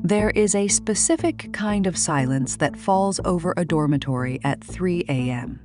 There is a specific kind of silence that falls over a dormitory at 3 a.m.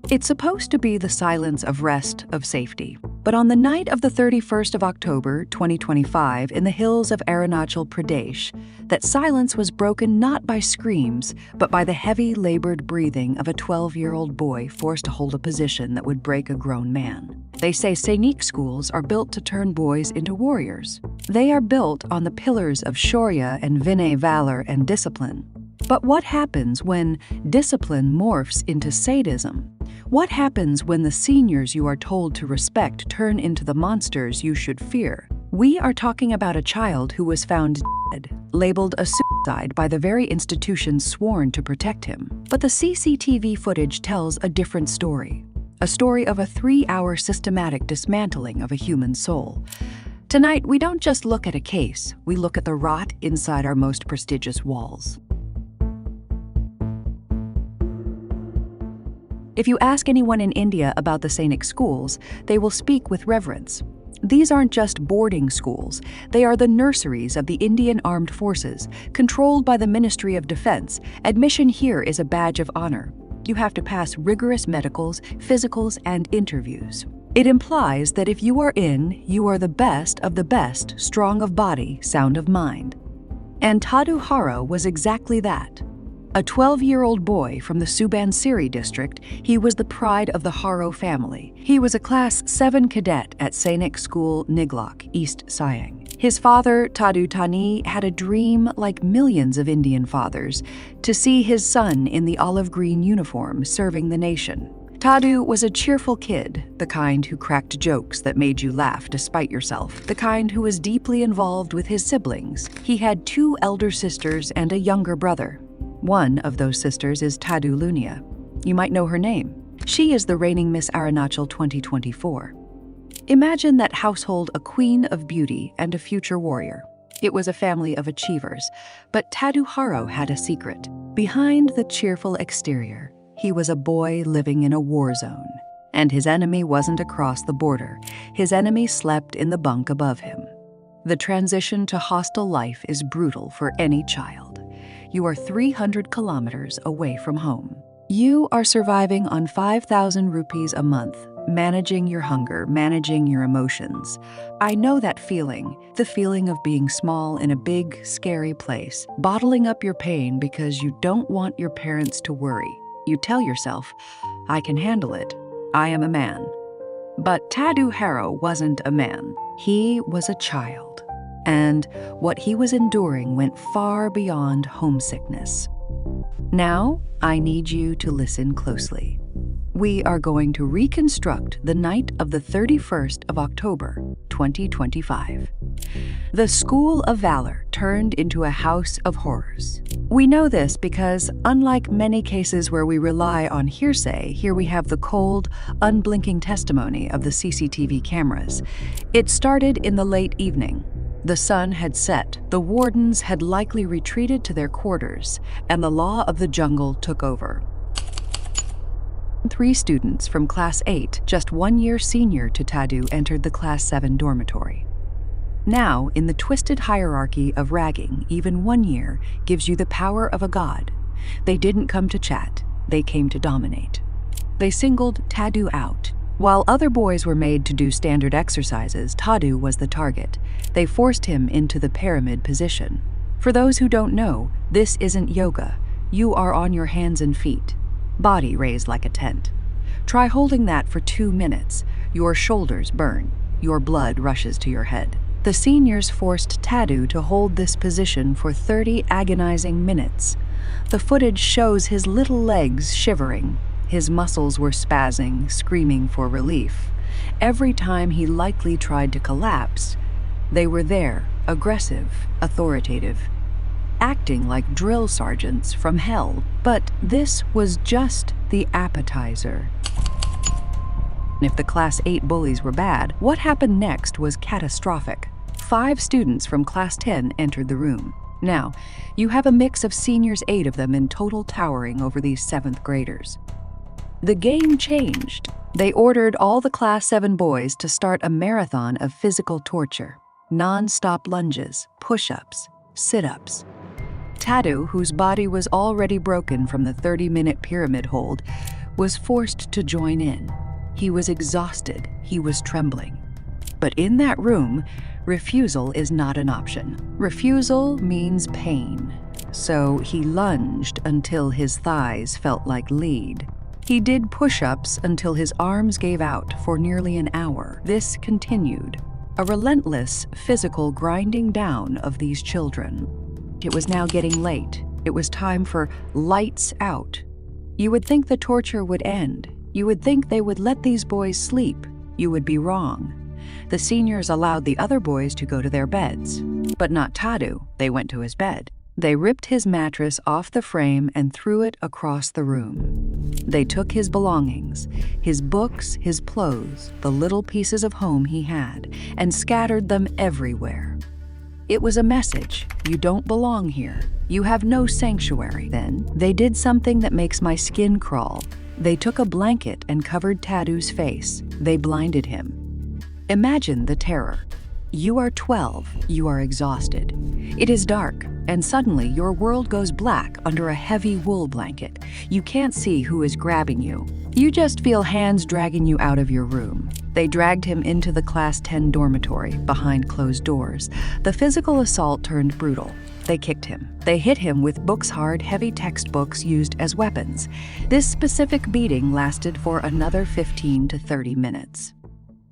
It's supposed to be the silence of rest, of safety. But on the night of the 31st of October, 2025, in the hills of Arunachal, Pradesh, that silence was broken not by screams, but by the heavy, labored breathing of a 12-year-old boy forced to hold a position that would break a grown man. They say Sainik schools are built to turn boys into warriors. They are built on the pillars of Shaurya and Vinay, valor and discipline. But what happens when discipline morphs into sadism? What happens when the seniors you are told to respect turn into the monsters you should fear? We are talking about a child who was found dead, labeled a suicide by the very institutions sworn to protect him. But the CCTV footage tells a different story. A story of a 3-hour systematic dismantling of a human soul. Tonight, we don't just look at a case, we look at the rot inside our most prestigious walls. If you ask anyone in India about the Sainik schools, they will speak with reverence. These aren't just boarding schools, they are the nurseries of the Indian Armed Forces, controlled by the Ministry of Defense. Admission here is a badge of honor. You have to pass rigorous medicals, physicals, and interviews. It implies that if you are in, you are the best of the best, strong of body, sound of mind. And Tadu Haro was exactly that. A 12-year-old boy from the Subansiri district, he was the pride of the Haro family. He was a Class VII cadet at Sainik School Niglok, East Siang. His father, Tadu Tani, had a dream, like millions of Indian fathers, to see his son in the olive-green uniform serving the nation. Tadu was a cheerful kid, the kind who cracked jokes that made you laugh despite yourself, the kind who was deeply involved with his siblings. He had 2 elder sisters and a younger brother. One of those sisters is Tadu Lunia. You might know her name. She is the reigning Miss Arunachal 2024. Imagine that household, a queen of beauty and a future warrior. It was a family of achievers, but Tadu Haro had a secret. Behind the cheerful exterior, he was a boy living in a war zone. And his enemy wasn't across the border. His enemy slept in the bunk above him. The transition to hostile life is brutal for any child. You are 300 kilometers away from home. You are surviving on 5,000 rupees a month, managing your hunger, managing your emotions. I know that feeling, the feeling of being small in a big, scary place, bottling up your pain because you don't want your parents to worry. You tell yourself, I can handle it. I am a man. But Tadu Haro wasn't a man. He was a child. And what he was enduring went far beyond homesickness. Now, I need you to listen closely. We are going to reconstruct the night of the 31st of October, 2025. The School of Valor turned into a house of horrors. We know this because, unlike many cases where we rely on hearsay, here we have the cold, unblinking testimony of the CCTV cameras. It started in the late evening. The sun had set, the wardens had likely retreated to their quarters, and the law of the jungle took over. 3 students from Class 8, just 1 year senior to Tadu, entered the Class 7 dormitory. Now, in the twisted hierarchy of ragging, even 1 year gives you the power of a god. They didn't come to chat, they came to dominate. They singled Tadu out. While other boys were made to do standard exercises, Tadu was the target. They forced him into the pyramid position. For those who don't know, this isn't yoga. You are on your hands and feet, body raised like a tent. Try holding that for 2 minutes. Your shoulders burn. Your blood rushes to your head. The seniors forced Tadu to hold this position for 30 agonizing minutes. The footage shows his little legs shivering. His muscles were spazzing, screaming for relief. Every time he likely tried to collapse, they were there, aggressive, authoritative, acting like drill sergeants from hell. But this was just the appetizer. If the Class 8 bullies were bad, what happened next was catastrophic. 5 students from Class 10 entered the room. Now, you have a mix of seniors, 8 of them in total, towering over these 7th graders. The game changed. They ordered all the Class 7 boys to start a marathon of physical torture. Non-stop lunges, push-ups, sit-ups. Tadu, whose body was already broken from the 30-minute pyramid hold, was forced to join in. He was exhausted, he was trembling. But in that room, refusal is not an option. Refusal means pain. So he lunged until his thighs felt like lead. He did push-ups until his arms gave out for nearly an hour. This continued, a relentless physical grinding down of these children. It was now getting late. It was time for lights out. You would think the torture would end. You would think they would let these boys sleep. You would be wrong. The seniors allowed the other boys to go to their beds, but not Tadu. They went to his bed. They ripped his mattress off the frame and threw it across the room. They took his belongings, his books, his clothes, the little pieces of home he had, and scattered them everywhere. It was a message: you don't belong here. You have no sanctuary. Then they did something that makes my skin crawl. They took a blanket and covered Tadu's face. They blinded him. Imagine the terror. You are 12, you are exhausted. It is dark, and suddenly your world goes black under a heavy wool blanket. You can't see who is grabbing you. You just feel hands dragging you out of your room. They dragged him into the Class 10 dormitory, behind closed doors. The physical assault turned brutal. They kicked him. They hit him with books-hard, heavy textbooks used as weapons. This specific beating lasted for another 15 to 30 minutes.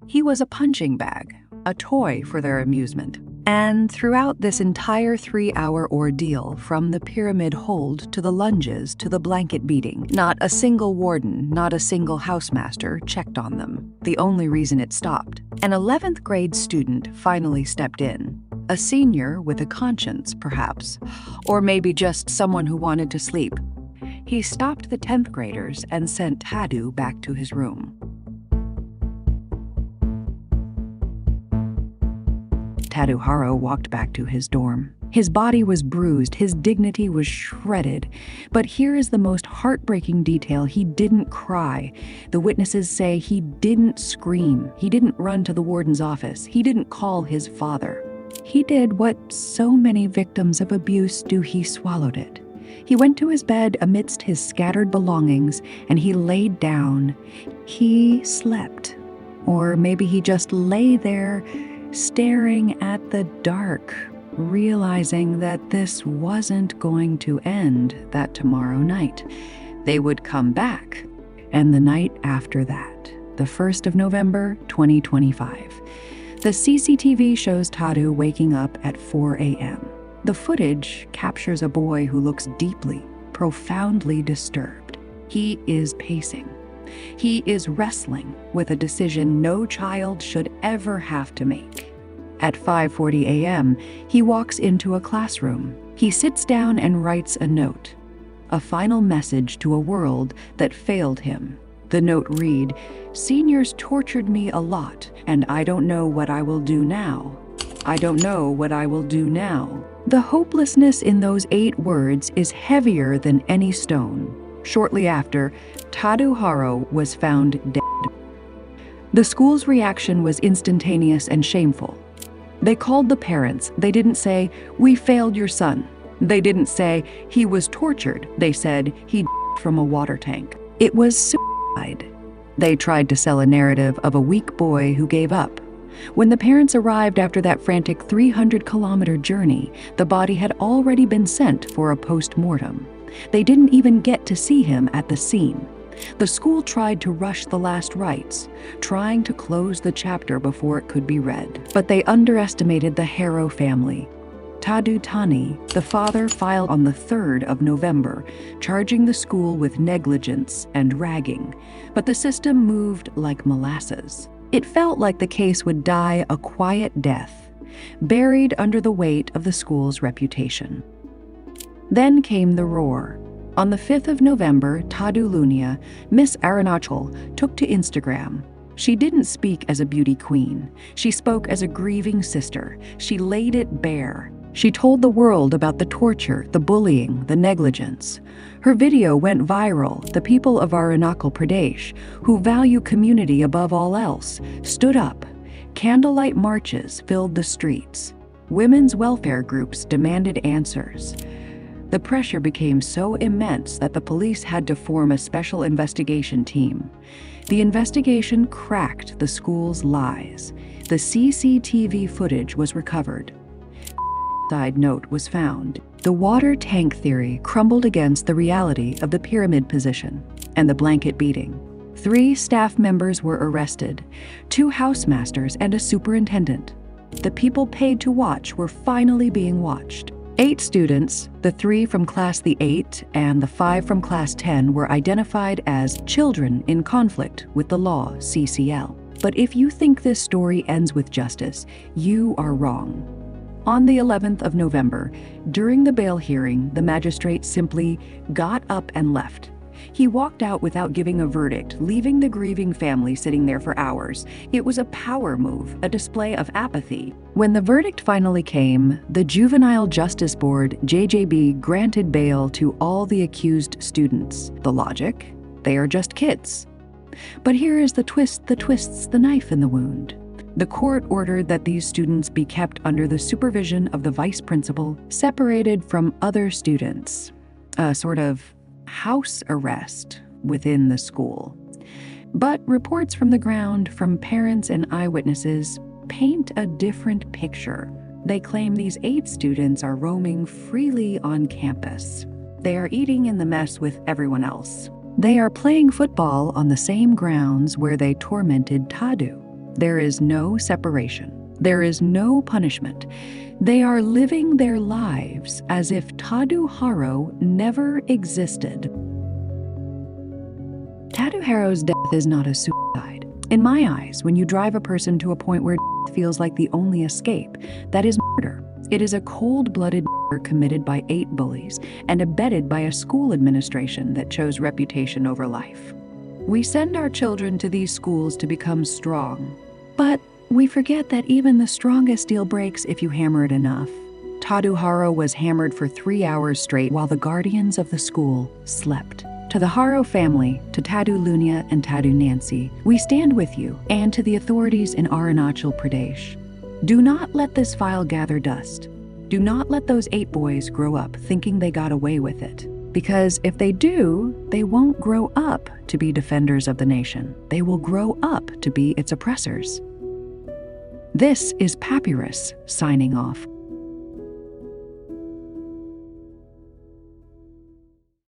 He was a punching bag, a toy for their amusement. And throughout this entire 3-hour ordeal, from the pyramid hold to the lunges to the blanket beating, not a single warden, not a single housemaster checked on them. The only reason it stopped. An 11th grade student finally stepped in. A senior with a conscience, perhaps, or maybe just someone who wanted to sleep. He stopped the 10th graders and sent Tadu back to his room. Tadu Haro walked back to his dorm. His body was bruised, his dignity was shredded. But here is the most heartbreaking detail: he didn't cry. The witnesses say he didn't scream. He didn't run to the warden's office. He didn't call his father. He did what so many victims of abuse do: he swallowed it. He went to his bed amidst his scattered belongings, and he laid down. He slept. Or maybe he just lay there, staring at the dark, realizing that this wasn't going to end that tomorrow night. They would come back, and the night after that, the 1st of November, 2025. The CCTV shows Tadu waking up at 4 a.m. The footage captures a boy who looks deeply, profoundly disturbed. He is pacing. He is wrestling with a decision no child should ever have to make. At 5:40 a.m., he walks into a classroom. He sits down and writes a note, a final message to a world that failed him. The note read, "Seniors tortured me a lot, and I don't know what I will do now. I don't know what I will do now." The hopelessness in those 8 words is heavier than any stone. Shortly after, Tadu Haro was found dead. The school's reaction was instantaneous and shameful. They called the parents. They didn't say, "We failed your son." They didn't say, "He was tortured." They said, "He died from a water tank." It was suicide. They tried to sell a narrative of a weak boy who gave up. When the parents arrived after that frantic 300-kilometer journey, the body had already been sent for a post-mortem. They didn't even get to see him at the scene. The school tried to rush the last rites, trying to close the chapter before it could be read. But they underestimated the Haro family. Tadu Tani, the father, filed on the 3rd of November, charging the school with negligence and ragging. But the system moved like molasses. It felt like the case would die a quiet death, buried under the weight of the school's reputation. Then came the roar. On the 5th of November, Tadu Lunia, Miss Arunachal, took to Instagram. She didn't speak as a beauty queen. She spoke as a grieving sister. She laid it bare. She told the world about the torture, the bullying, the negligence. Her video went viral. The people of Arunachal, Pradesh, who value community above all else, stood up. Candlelight marches filled the streets. Women's welfare groups demanded answers. The pressure became so immense that the police had to form a special investigation team. The investigation cracked the school's lies. The CCTV footage was recovered. Side note was found. The water tank theory crumbled against the reality of the pyramid position and the blanket beating. 3 staff members were arrested, 2 housemasters and a superintendent. The people paid to watch were finally being watched. 8 students, the 3 from Class VIII and the 5 from Class X, were identified as children in conflict with the law, CCL. But if you think this story ends with justice, you are wrong. On the 11th of November, during the bail hearing, the magistrate simply got up and left. He walked out without giving a verdict, leaving the grieving family sitting there for hours. It was a power move, a display of apathy. When the verdict finally came, the Juvenile Justice Board, JJB, granted bail to all the accused students. The logic? They are just kids. But here is the twist that twists the knife in the wound. The court ordered that these students be kept under the supervision of the vice principal, separated from other students. A sort of house arrest within the school. But reports from the ground, from parents and eyewitnesses, paint a different picture. They claim these 8 students are roaming freely on campus. They are eating in the mess with everyone else. They are playing football on the same grounds where they tormented Tadu. There is no separation. There is no punishment. They are living their lives as if Tadu Haro never existed. Tadu Haro's death is not a suicide. In my eyes, when you drive a person to a point where death feels like the only escape, that is murder. It is a cold-blooded murder committed by 8 bullies and abetted by a school administration that chose reputation over life. We send our children to these schools to become strong, but we forget that even the strongest steel breaks if you hammer it enough. Tadu Haro was hammered for 3 hours straight while the guardians of the school slept. To the Haro family, to Tadu Lunia and Tadu Nancy, we stand with you, and to the authorities in Arunachal Pradesh. Do not let this file gather dust. Do not let those 8 boys grow up thinking they got away with it. Because if they do, they won't grow up to be defenders of the nation. They will grow up to be its oppressors. This is Papirus signing off.